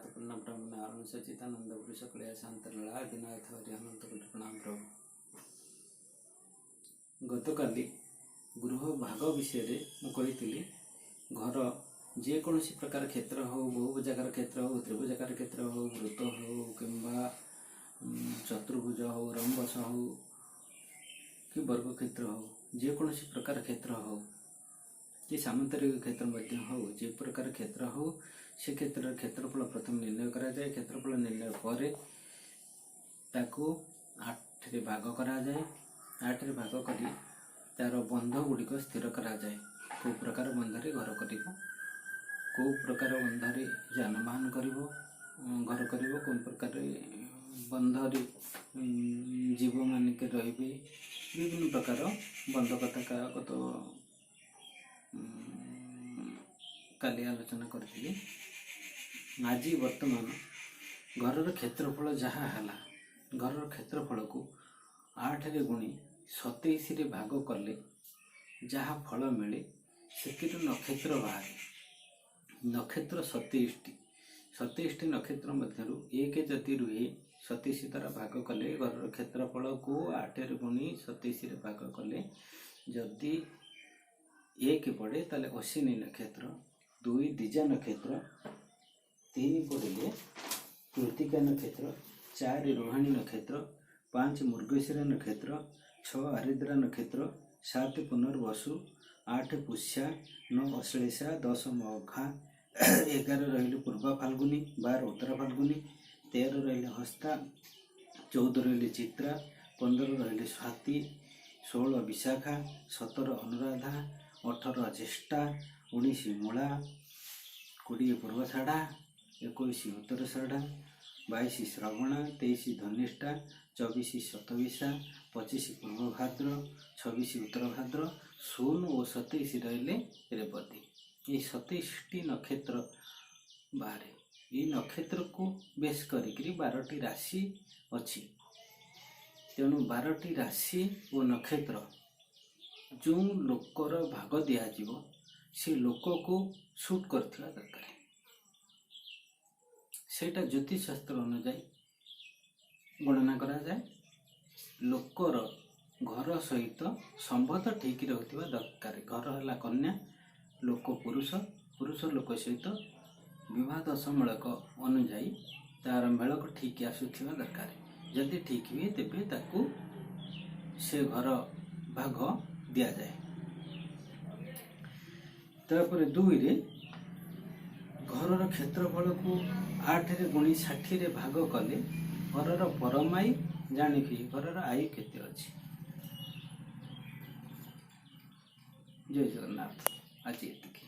पूर्ण ब्रह्मण अरुण सचितानंद पुरुष कलिया शांतला आदिनाथ हरि अनंत कोटि प्रणाम प्रभु। गतकाली गृह भाग विषय मुझे घर जेकोसी प्रकार क्षेत्र हो बहुभुजाकार क्षेत्र हो त्रिभुजाकार क्षेत्र हो वृत्त हो कि चतुर्भुज हो रंबस हो कि वर्ग क्षेत्र हो जेकोसी प्रकार क्षेत्र हो कि सामंतरिक क्षेत्र हो जे प्रकार क्षेत्र हो से क्षेत्रफल प्रथम निर्णय करा जाए। क्षेत्रफल निर्णय पर ताकू 8 रे भाग करा जाए। 8 रे भाग करी तार बंध गुड़िक स्थिर करा जाए। को प्रकार बंधरे घर कर को प्रकार बंधरे जानवाहन कर घर कर को प्रकार बंधरे जीव मानिक रे विभिन्न प्रकार बंध कथा तो काली आलोचना करी। आज वर्तमान घर क्षेत्रफल जहाँ है घर क्षेत्रफल को 8 रे गुणी 27 रे भाग कले जहाँ फल मिले से नक्षत्र बाहर नक्षत्र 27 नक्षत्र मध्य एक जति रुहे 27 तारा भाग कले घर क्षेत्रफल को 8 रे गुणी 27 रे भाग कले जदि 1 पड़े ताले अश्विनी नक्षत्र 2 दिजा नक्षत्र 3 पड़े कृतिका नक्षत्र 4 रोहिणी नक्षत्र 5 मृगशिरा नक्षत्र 6 आरिद्रा नक्षत्र 7 पुनर्वसु 8 पुष्या 9 अश्लेषा 10 मघा 11 रही पूर्वा फाल्गुनी 12 उत्तरा फाल्गुनी 13 रही हस्ता 14 रही चित्रा 15 रही स्वाति 16 विशाखा 17 अनुराधा 18 ज्येष्ठा 19 मूला 20 पूर्वषाढ़ा 21 उत्तरषाढ़ा 22 श्रवणा 23 धनिष्ठा 24 शतविशा 25 पूर्व भाद्र 26 उत्तर भाद्र 16 और 27 रहिले रेवती। ये 27टी नक्षत्र बाहर ये नक्षत्र को बेस करी 12टी राशि अच्छी तेणु 12टी राशि और नक्षत्र जो लोकर भाग दिज्व से लोक को सुट करथिबा दरकार सेटा ज्योतिष शास्त्र अनुसार गणना करा जाए। लोकर घर सहित संबंध ठीक रहुथिबा दरकार। घर है कन्या लोक पुरुष पुरुष लोक सहित विवाह दशमूलक अनुजाई तार मेलक ठीक आसुथिबा दरकार। जदि ठीक हुए तेबे ताकू से घर भाग दिया जाए। तापर 2 रे घर क्षेत्रफल को 8 रे गुणी 60 रे भाग कले घर परमायु जानिफी घर आयु केते अछि। जय जगन्नाथ। आज एतिकी।